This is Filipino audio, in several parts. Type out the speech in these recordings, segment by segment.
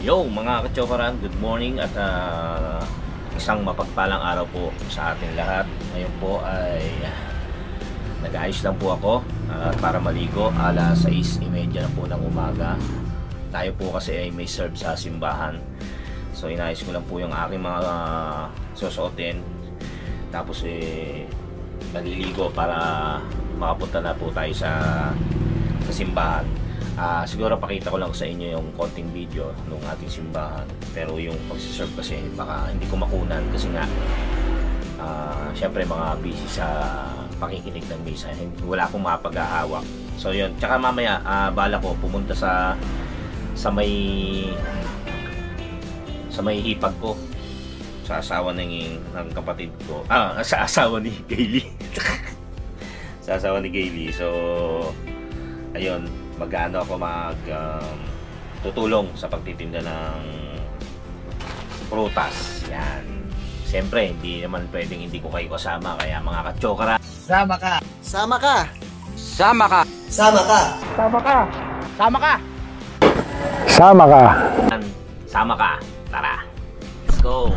Yo mga kachokaran, good morning at isang mapagpalang araw po sa ating lahat. Ngayon po ay nag-aayos lang po ako para maligo. Alas 6:30 na po ng umaga. Tayo po kasi ay may serve sa simbahan. So inayos ko lang po yung aking mga susuotin. Tapos maliligo para makapunta na po tayo sa simbahan. Siguro pakita ko lang sa inyo yung konting video ng ating simbahan, pero yung pagsiserve kasi baka hindi ko makunan kasi nga syempre mga busy sa pakikinig ng misa, wala akong mapag-ahawak. So yun, tsaka mamaya bala ko pumunta sa may hipag ko, sa asawa ng kapatid ko, sa asawa ni Kaylee sa asawa ni Kaylee. So ayun, mag-ano ako tutulong sa pagtitinda ng prutas. Yan. Siyempre, hindi naman pwedeng hindi ko kayo kasama. Kaya mga kachokara, sama ka. Sama ka. Sama ka. Sama ka. Sama ka. Sama ka. Sama ka. Sama ka. Tara. Let's go.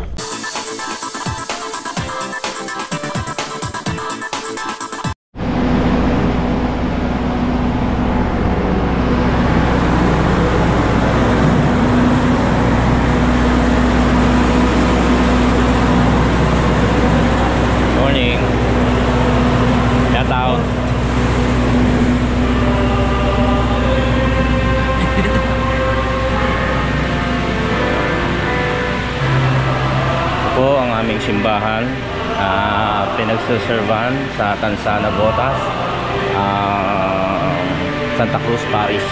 Po ang aming simbahan, pinagsuservan sa Tansana Botas, Santa Cruz Parish.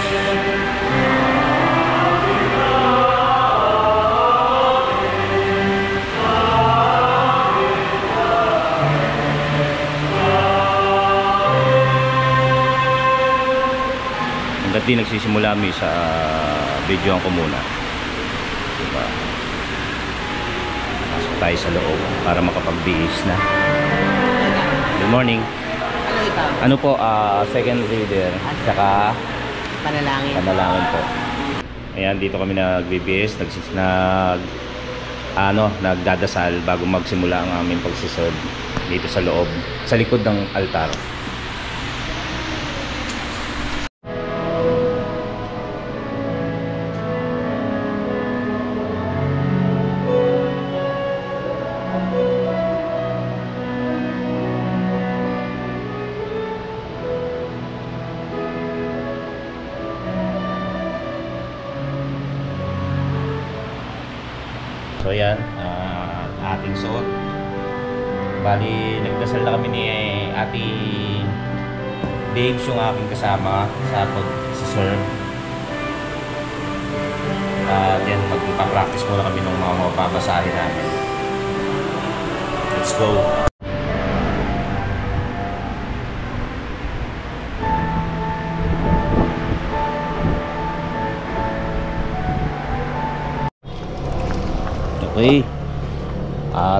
Hanggat di nagsisimula misa, videoan ko muna, diba? Tayo sa loob para makapagbihis na. Good morning. Ano po, second reader tsaka Panalangin. Panalangin po. Ayan, dito kami nagbibihis, nagdadasal bago magsimula ang aming pagsiserve dito sa loob, sa likod ng altar. So yan, ating suot. Bali, nagdasal na kami ni Ate Babes, yung aking kasama sa pag-serve. Then magpa-practice muna kami ng mga mababasahin namin. Let's go! Okay,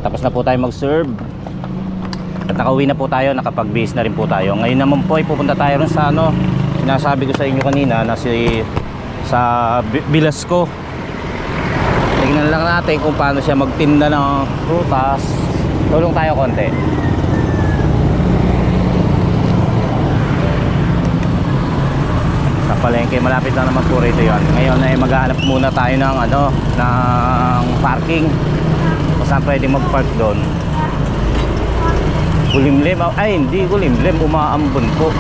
tapos na po tayo mag-serve at nakauwi na po tayo, nakapag-base na rin po tayo. Ngayon naman po ay pupunta tayo rin sa sinasabi ko sa inyo kanina na sa Bilasco. Tingnan lang natin kung paano siya magtinda ng prutas. Tulong tayo konti. Sa palengke, malapit lang naman po rito yun. Ngayon ay maghahanap muna tayo ng ng parking kung saan pwede mag-park doon. Kulimlim, ay hindi kulimlim, umaambon po.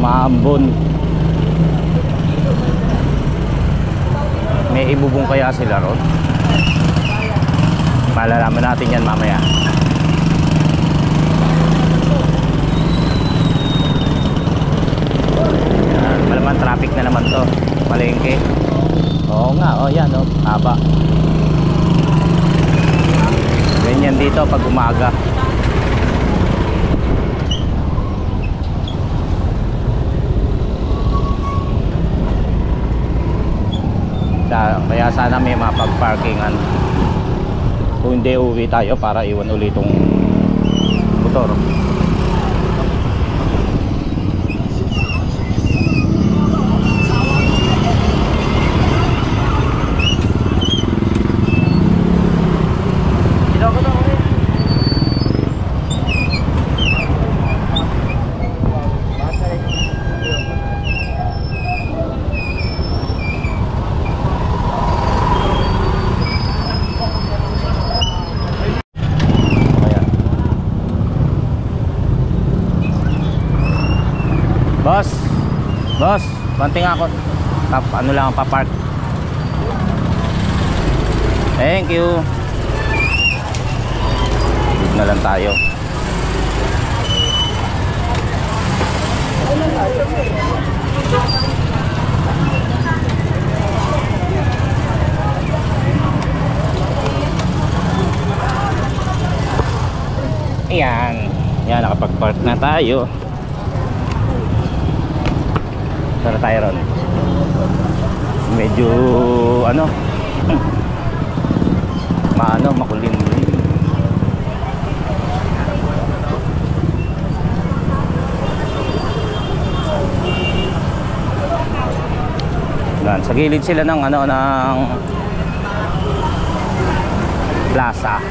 Umaambon. May ibubong kaya sila ron? Malalaman natin yan mamaya. Malaman traffic na naman to, palengke. Oo nga, yan haba. Ganyan dito pag umaga. Kaya sana may mapag-parkingan. Kung hindi, uwi tayo para iwan ulit itong motor. Boss, konting ako. Ano lang ang papark. Thank you. Dito na lang tayo. Ayan. Yan, nakapag-park na tayo. Tara tayo ron. Medyo ano makulimlim. Yan, sa gilid sila ng ng plaza.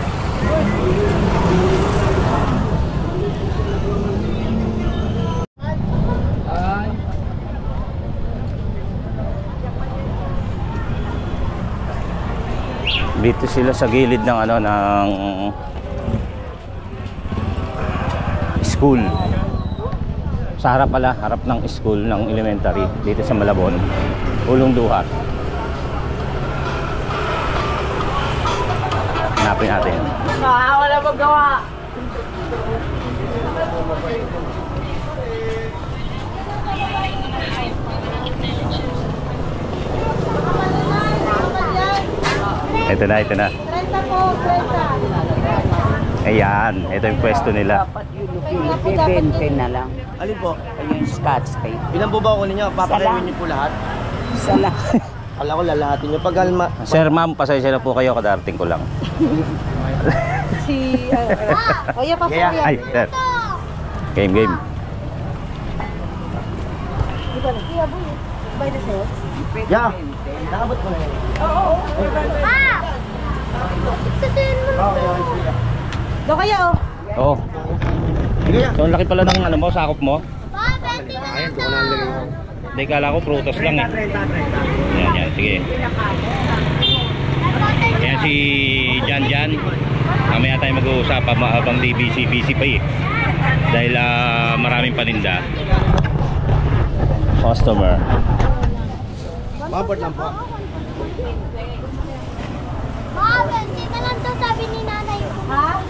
Dito sila sa gilid ng ng school. Sa harap pala, harap ng school ng elementary dito sa Malabon, Ulong Duhat. Hanapin natin. Wala magawa. Ito na. Ayan, ito yung pwesto nila. Dapat yung 20 na lang. Alin po? Yung Scotch tape. Ilan po ba ako ninyo? Papakaimin niyo po lahat? Isa lang. Kala ko lalahatin niyo. Pag alma... Sir, ma'am, pasensya na po kayo, kadarating ko lang. Kuya, pasok Yeah. yan. Ay, sir. Game. Kuya, boy. Bay na sa'yo? Yeah. Nakabot ko na yun. Doon kaya, oh. Oo. So, ang laki pala ng sakop mo. Ayan, doon ko na lagay ko. Hindi, kala ko prutas lang eh. Yan, sige. Yan si Jan. Mamaya tayo mag-uusap habang busy pa eh. Dahil maraming paninda. Customer. Mabot lang po. Hindi na lang daw sabi ni nanay. Ha?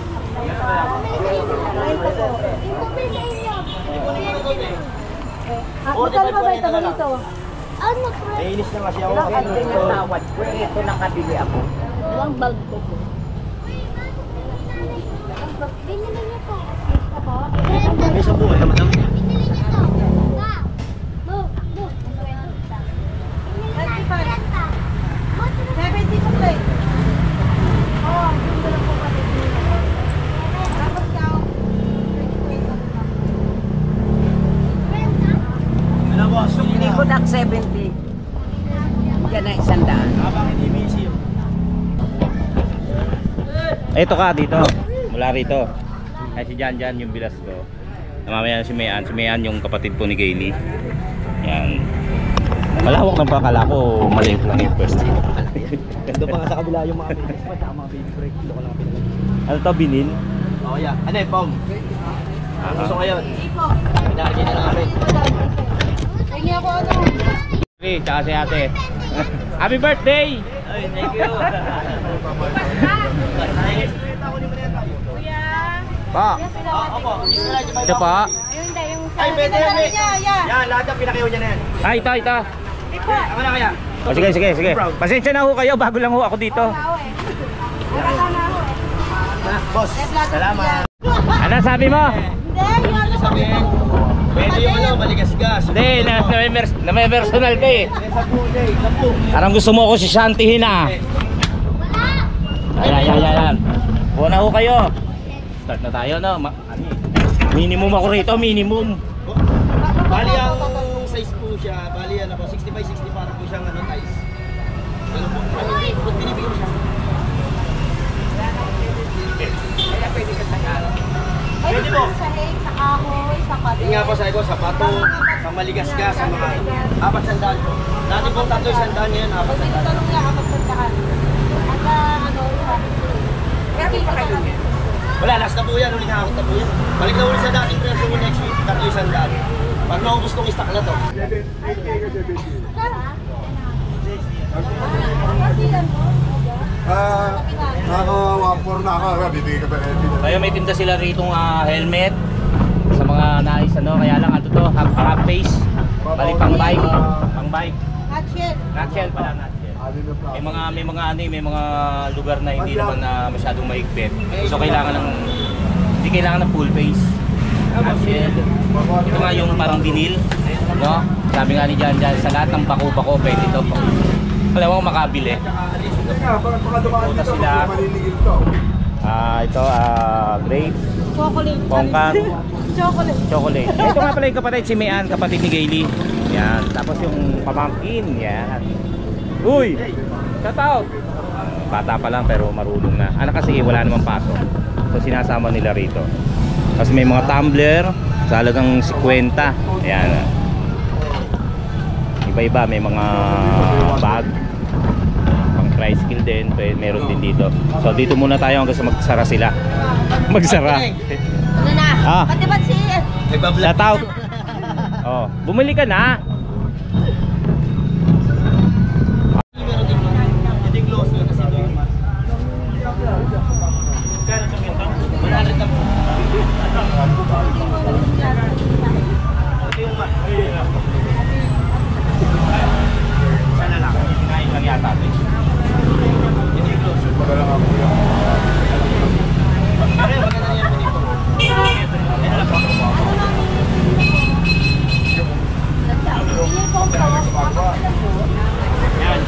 Magkano ba ba ito dito? Ano? Naiinis na kasi ako. Ang tinatawad ko, ito nakabili ako. Ilang bulb ko po? Binili niyo to. May isang buhay ka, madam. Binili niyo to. Bo. Binili niyo to. 70 po plate. Oo, yung dala po pati. Tapos ka, Ano boss? Hindi ko na 70. Yan ang 100. Habang hindi busy yun. Ito ka dito. Mula rito. Ay si Jan yung bilas ko. Mamaya si Mayan. Si Mayan yung kapatid po ni Kaylee. Yan. Malawak ng pakala ko. Maliit lang yung pwesto. Doon pa nga sa kabila yung mga baby spot, mga baby break. Doon ko lang pinagay. Ano to, binin? Oh, yeah. Ano eh, Pong? Gusto ko yun. Pinakagin na namin. tingin ako ano. Okay, tsaka si ate. Happy birthday! Ay, thank you. Pa! Opo. Ito pa. Ayun, hindi, yung Ay, pwede yan eh. Yeah. Yan, lahat ng pinakayaw niya na yan. Ay, ito. Ako na kaya. O, sige. Pasensya na ho kayo. Bago lang ho ako dito. Boss, salamat. Ano sabi mo? Hindi, yung ano Sabihin, pwede yung maligas-gas. Hindi, na may personal ka eh. Sampu. Parang gusto mo ako si Shantihin ah. Ayan. Una ho kayo. Start na tayo no. Minimum ako rito, minimum. Bali ang size po siya, bali ano po, 65-60 para po siyang size. Ano po, binibigyan mo siya. Pwede po. Sa hake, sa kahoy, sa pato. Yung nga po sa ko, sapato, sa maligas-gas, sa mga 400 po. Dati po 300 ngayon, 400. Tanong niya kapag puntahan. At ano, kasi pa kayo niya. Wala, last na po yan, uling hakot na po yan. Balik na ulit sa dating presyo mo next week, 300. Pag naubos tong stock na to. Naka-1-4 na ako, bibigay ka ba Kaya may tinda sila rito helmet sa mga nais ano, kaya lang ano to, half face. Bali pang bike, pang bike. Hatchet. Nutshell pala, nutshell. May mga lugar na hindi naman na masyadong maigpit. So kailangan hindi kailangan ng full face. Nutshell. Ito nga yung parang vinil, no? Sabi nga ni Jan sa lahat ng bako-bako pwede ito. Alam mo makabili. Punta sila. Ito grape, Chocolate. pongkan, Chocolate. chocolate. Ito nga pala yung kapatid si Mayan, kapatid ni Gailey. Yan, tapos yung pamangkin, yan. Uy! Shout out! Bata pa lang pero marunong na. Anak kasi wala namang pasok. So sinasama nila rito. Kasi may mga tumbler sa halagang 50. Ayan. Iba-iba, may mga bag. Pang tricycle din, meron din dito. So dito muna tayo hanggang sa magsara sila. Magsara. Ano na? Ah. Pati ba't si... Shout out. Oh, bumili ka na. Meron din yun. Hindi close yun kasi doon. Kano sa minta? 100 na po. Ito yung sana lang. Kinain lang yata. Hindi close. Magalang ako yan. Pero maganda yan po dito. Ito lang po. Yan.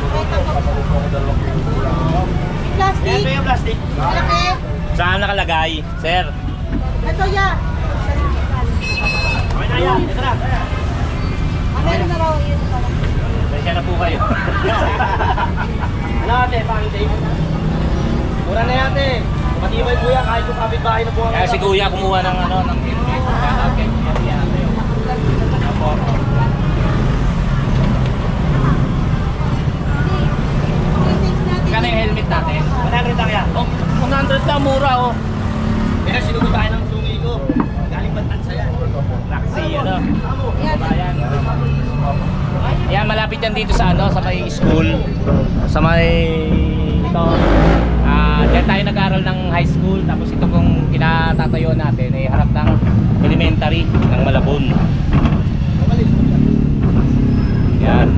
Plastic. Ito yung plastic. Malaki. Saan nakalagay, sir? Ito yan. Okay na yan. Ito na. Meron na raw yun pala. Pasensya na po kayo. Ano ate, pangiti? Mura na yan ate. Matibay po yan kahit yung kapitbahay na po ang... Kaya si Kuya kumuha ng ng helmet. Okay. Yan. Opo. Kano yung helmet natin? 100 lang yan. Oh, 100 lang, mura oh. Kaya sinugot tayo ng sungi ko. Galing Bantansa yan. Taxi, Bayan. Ayan, malapit yan dito sa sa may school. Sa may ito. Diyan tayo nag-aaral ng high school. Tapos ito kung kinatatayo natin ay harap ng elementary ng Malabon. Yan.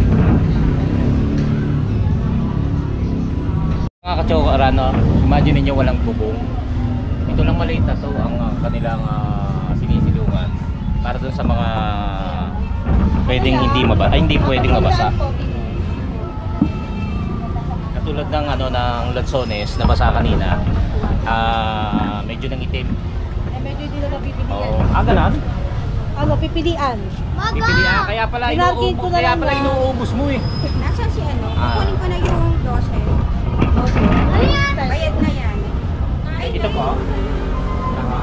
Mga kachokarano, imagine niyo walang bubong. Ito lang maliit na to ang kanilang sinisilungan para dun sa mga pwedeng hindi pwedeng mabasa. Katulad ng ng Lanzones na basa kanina, medyo nang itim. Medyo hindi na napipilian. Oh, ganun. Ano, pipilian. Pipilian, kaya pala Pinarkin ko na lang na. inuubos mo eh. Nasaan si ano? Ah. Kukunin ko na yung 12. Bayad na yan. Ito po. Tama.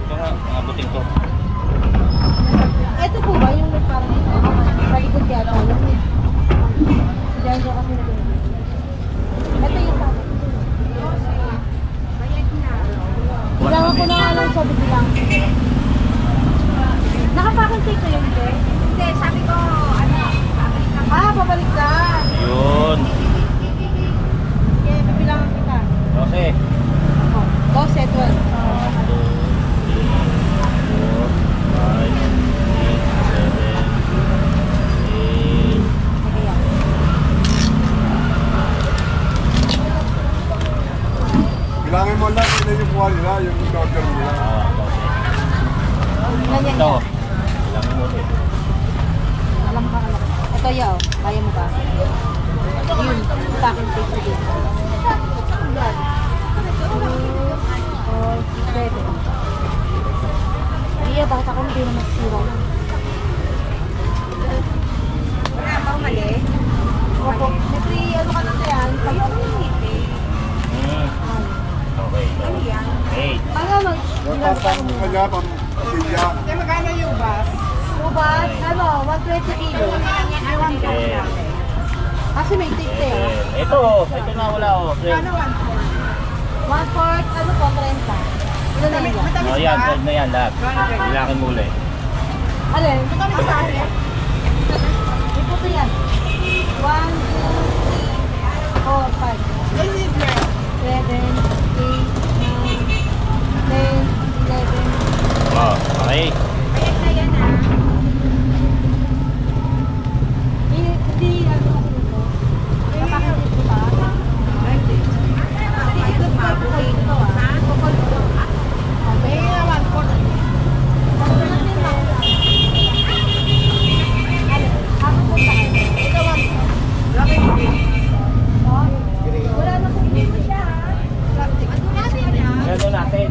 Ito nga, mga buting to. Ito po ba yung parang palikod yata? Diyan ko kasi nag-inig. Ito yung tapos. Bayad na. Bilang ako na nga lang sabi bilang. Nakapakontate ko yun, Be? Hindi, sabi ko, ano, babalik na. Babalik ka. Yun. Okay, bibilangan kita. 12. Oh, 12, 12. 5, 6, 7, 8. Bilangin mo lang sila yung kuha nila, yung order nila. Ilan yan? Ito. Ilang mo ito. Alam ka, alam. Ito yaw. Kaya mo ba? Yun. Pakontate ko din. 7. Iya, bata ko hindi na magsira yan. Wala ba mali? Opo. May free, ano ka na yan? Kayo ang hindi. Okay. Ano yan? 8. Ano? Yung kanya, pampilya. Ubas, ano? 120 kilo. Ay, 1 Kasi may tip eh. Ito na wala oh. Ano 1 1/4, ano po, 30. Ilan na yan? O yan, 12 na yan lahat. Bilakin mo ulit. Alin? May puto yan. 1, 2, 3, 4, 5, 7, 8, 9, 10, 11. O, okay. Hindi, ano kasi ito? Napakasip ko pa. Hindi, ito pa. Ito ah. Okay, naman po. Wala na kung hindi mo siya. Gano natin.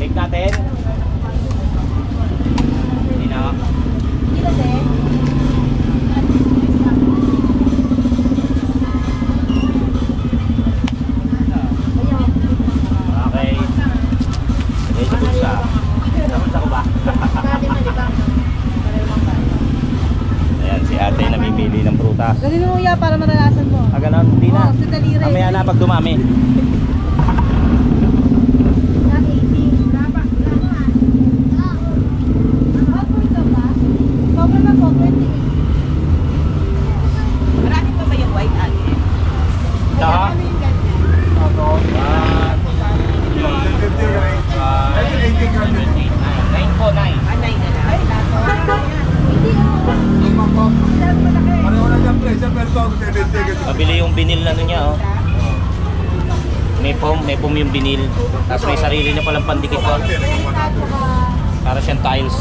Take natin. Hindi na. Okay. Ready po siya. Tapos ako ba? Ayan, si ate namimili ng prutas. Galing mo ya para maranasan mo. Ah, ganun, hindi na. Oo, sandali rin. Mamaya na pag dumami. Ito ha? Nine po, 9. Pareho na dyan, pre. Sa perso, 70. Mabili yung binil na niya, oh. May foam yung binil. Tapos may sarili na palang pandikit ko. Para siyang tiles.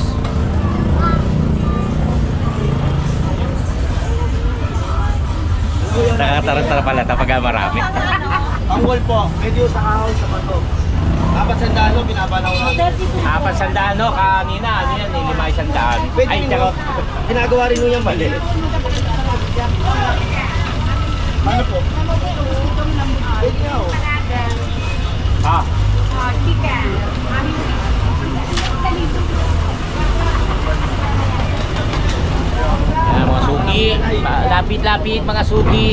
Nakatara-tara pala kapag marami. Ang wall po, medyo sa kahoy sa bato. Dapat sandalo, binabanaw namin. 400 no, kanina, ano yan, 500. Pwede Ay, rin tsaka, ginagawa rin nyo yan mali. Ano po? Pwede nga oh. ah, yan, mga suki. Lapit-lapit mga suki.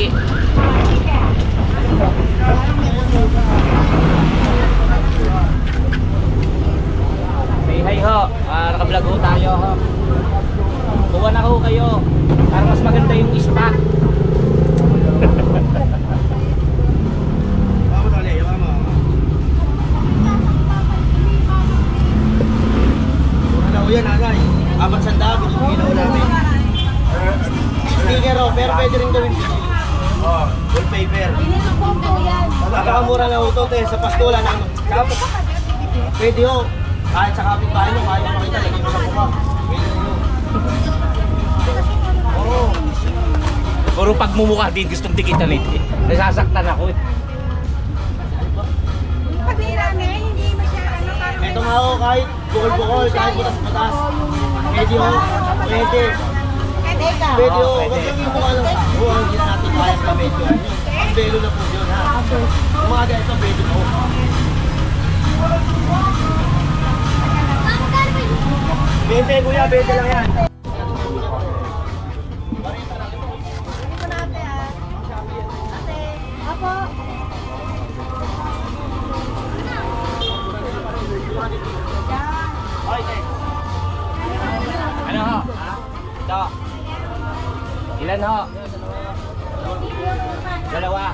Say hi ho. Naka-vlog ho tayo ho. Kuha na ho kayo. Para mas maganda yung spot. Vamos dale, vamos. Ano ho yan, nanay? 400, binigyan namin. Sticker oh, pero pwede rin gawin video. Wallpaper. Napakamura na ho ito, sa pastola na ano. Pwede ho. Kahit sa kapitbahay mo, kahit makita, lagyan mo sa mukha. Pwede rin ho. Oo. Puro pagmumukha din gustong dikitan ito. Nasasaktan ako eh. Ito nga ho, kahit bukol-bukol, kahit butas-butas. Pwede ho. Pwede. Pwede ho. Huwag lang yung mukha lang sa ako. Hindi na natin kaya sa medyo. Ang belo na po yun ha. Umaga ito, pwede po. Bente kuya, bente lang yan. Ano ho? Ito. Ilan ho? Dalawa.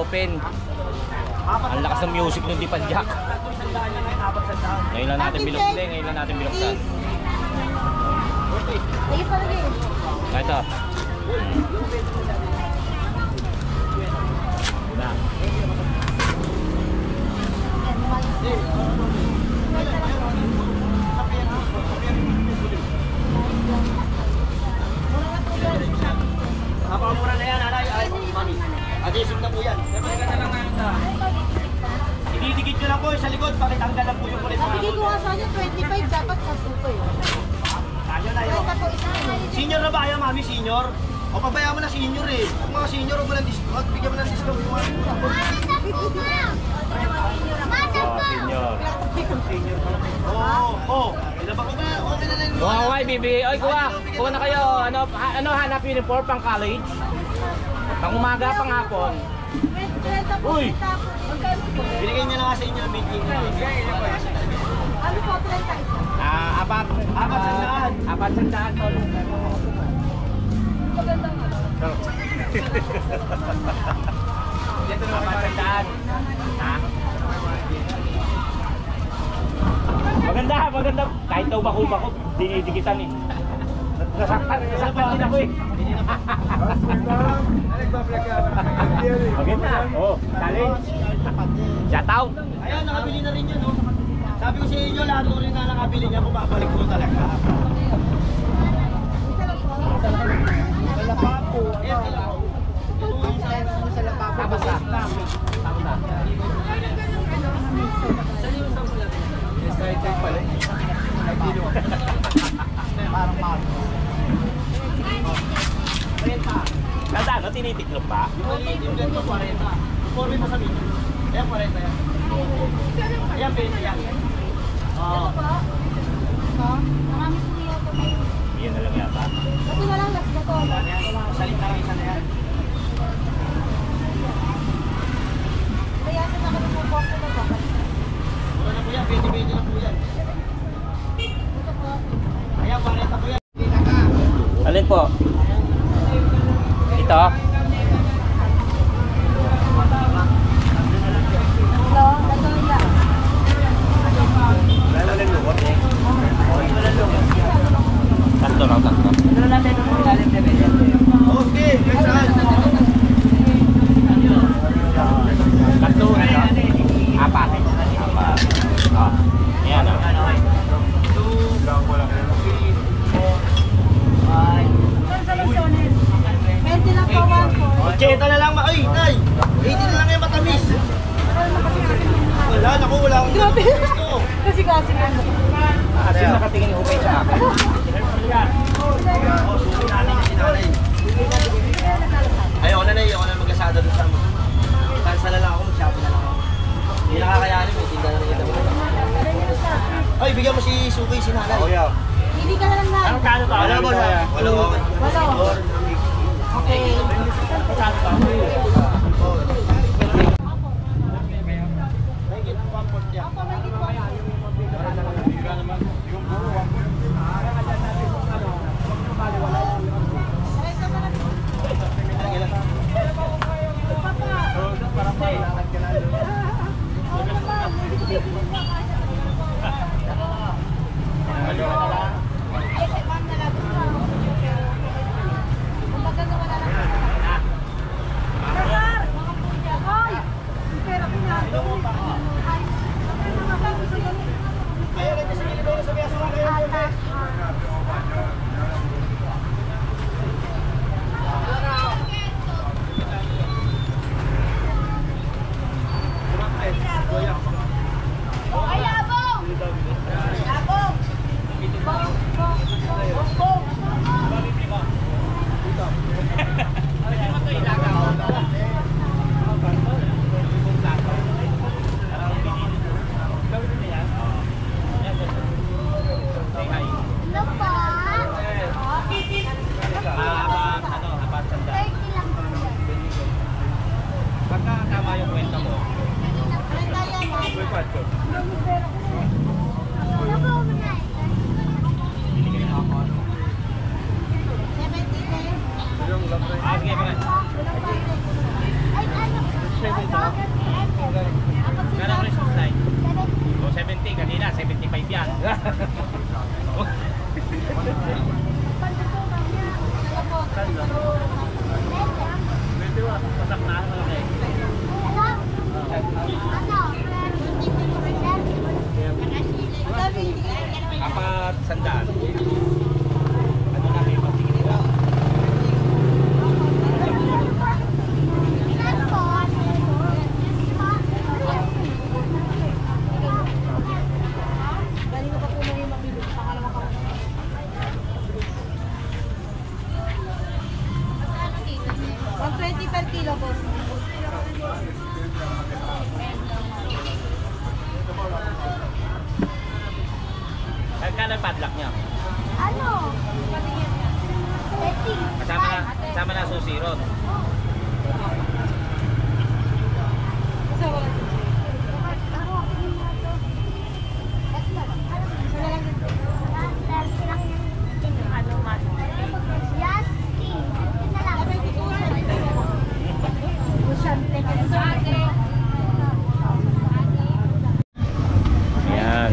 open. Ang lakas ng music ng Dipan Jack. Ngayon lang natin binuksan. Ngayon lang natin binuksan. Lagi pa lagi. Ito. Na. Napakamura na yan, nanay. Ay, mami. Adhesive na po yan. Ididikit nyo lang po sa likod, pakitanggal lang po yung kulit. Nabigay ko nga sa kanya 25, dapat sa suko yun. Tayo na yun. Kahit ako isa yun. Senior na ba kayo, mami? Senior? O pabayaan mo na senior eh. Kung mga senior, huwag mo ng discount. Bigyan mo ng discount. Oh, senior. Oo. Ilan ba? Okay na lang. Kuha ko bibigay. Oy, kuha na kayo. Ano hanap uniform pang college? Pang umaga, pang hapon. Uy! Magkano po? Binigay niya na nga sa inyo ang meeting. Ano po, 30? Apat sandaan. Apat sandaan to. Magandang ano? Apat sandaan. Ha? Maganda. Kahit daw bako, dinidikitan eh. Nasaktan din ako eh. Maganda. Oh, challenge. Shout out. Ayan, nakabili na rin yan, no? Sabi ko sa inyo, lahat ko rin na nakabili niya, bumabalik ko talaga. Wala pa po. Ayan, sila po. Sa Lapapo. Tapos na. Parang mahal. Ganda, no? Tinitiklop pa? Yung ganito, 40. Informe mo sa meeting. Ayan, 40 yan. Ayan, 20 yan. Oo. Marami po yata. Iyan na lang yata. Ito na lang, last na to. Salit na lang isa na yan. Kaya sa nakita po po na ba? Mura na po yan, 20 na po yan. Ito po. Ayan, 40 po yan. Alin po? Ito? Hello, ito yan. Tatlo raw, tatlo. Okay, saan? Tatlo, apat. Oh, yan o. Pwede lang po, 1 80 na lang, ay, tay! 80 na lang yung matamis. Wala, naku, wala akong Grabe. gusto. Kasi ano. Kasi nakatingin hukay sa akin. Oh, suki nanay niya si nanay. Ayoko na mag-asada doon sa mo. Cancel na lang ako, mag-shopping na lang ako. Hindi nakakayanin, may tinda na rin yung dami. Ay, bigyan mo si Suki, si nanay. Hindi ka na lang na. Anong kano ba? Wala ba na? Wala ba? Wala. Okay. Ako, may gitwa. Sige, ang padlock niya? Ano? Setting. Kasama na susi ron. Ayan.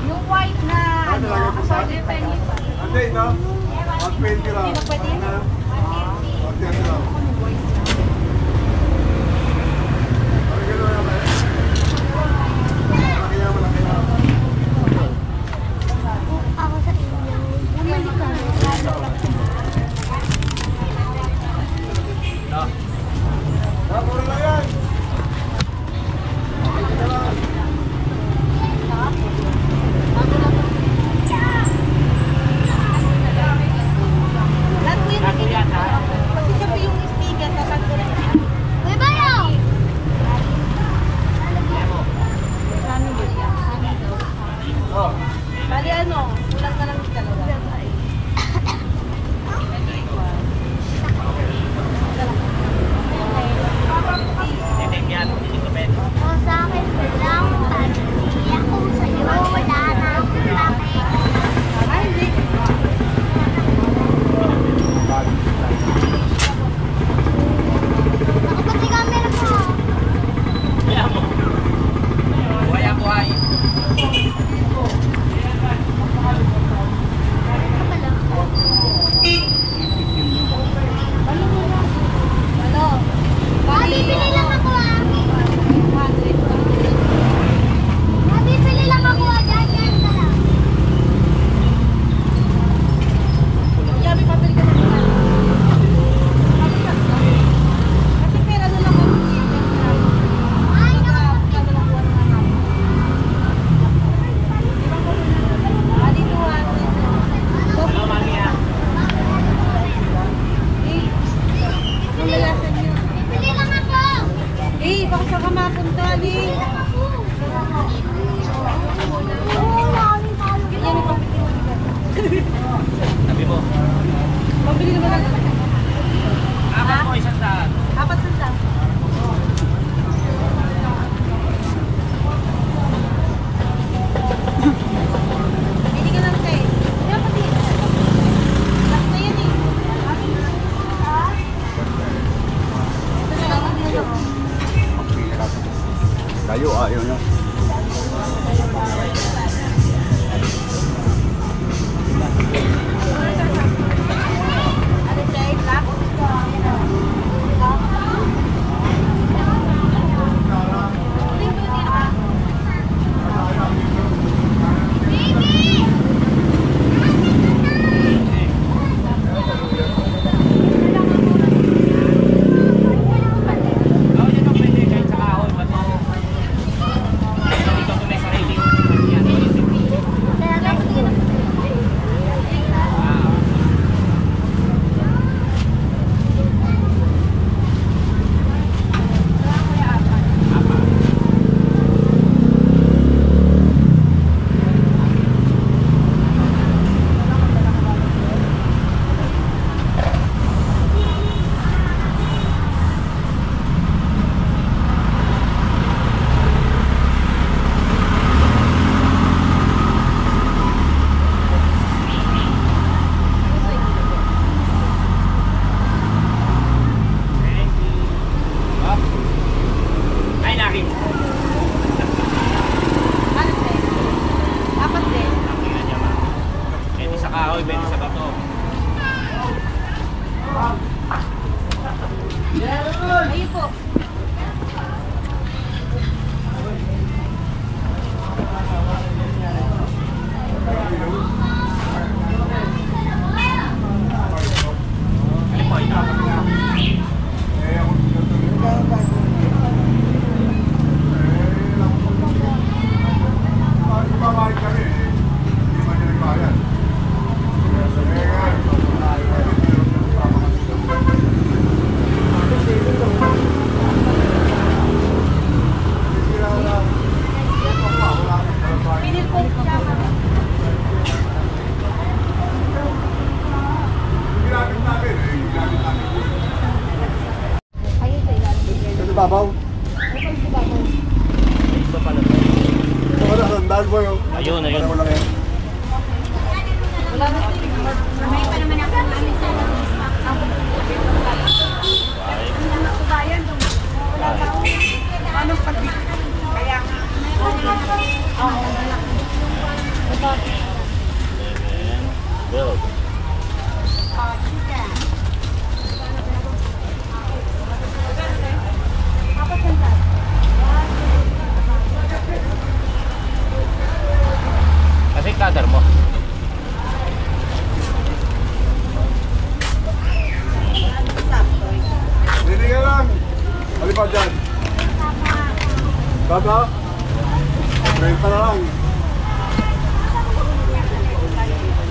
Yung white na ano, assorted penny pa. Ande, ito? 120 lang. Hindi na pwede yun? 120 lang. Malaki na yan, eh. Malaki na. Ako sa inyo. Bumalik ka. Puro na yan. Lahat po yun nakikita. Kasi siya po yung sticker, tapos ko rin. Uy, bayo! Ano ba yan? Oh. Bali ano, kulang na lang yung dalawa. Titim yan. Titim na pwede. O sa akin, lang. Hindi ako sa'yo. Wala na akong laki. Ay, hindi. Nakapag si camera ko. Kaya mo. Buhay ang buhay. Ano? Bibili lang ako ah. 100. Bibili lang ako ah. Diyan ka lang. Sabi, pabili ka na lang. Kasi pera na lang ako. Ay, naku. Hello, mami ah. Bibili lang ako. Baka saan ka mapunta, Ali? Oo, mami, talo ko. Yan, ipapili mo. Sabi mo. Pabili naman lang. Apat mo, 100. Apat sanda. Hindi ka lang, te. Kaya pati. Last na yan eh. Ito na lang ang nilo. Kayo, ayaw nyo. Ano, te? Black? Oo, yan ang pwede. Kahit sa kahoy, bato. Dito ko may sarili. Yan. Ah. Ay, laki. Ano, te? Apat, te. Laki na niya, ma. Pwede sa kahoy, pwede sa bato. Ayun po. Ano po, ito? Ibabayad kami. Hindi man nila nagbayad. babaw. Ito pala. Ito ka na, sandaan mo yun. Ayun. Para wala yan. May pa naman ako namin sa Ano pag kaya Good. Kasi cutter mo. Hindi ka lang. Alipad dyan. Baba. 30 na lang.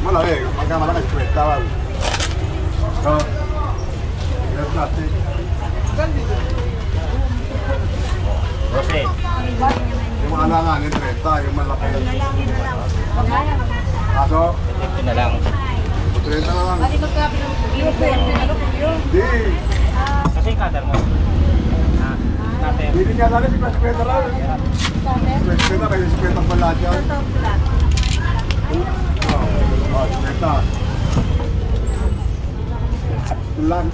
Malaki. Pagka malaki, 20 lang. So, yung plastic. Rosé. Yung mga alanganin, 30. Yung malaki. Kaso, Ito na lang. 30 na lang. Hindi magkabi ng Hindi. Kasi cutter mo. Cutter. Hindi niya lang, 50 lang. 50 na, kayo 50 pa lahat yan. Oh, 50. Ito lang.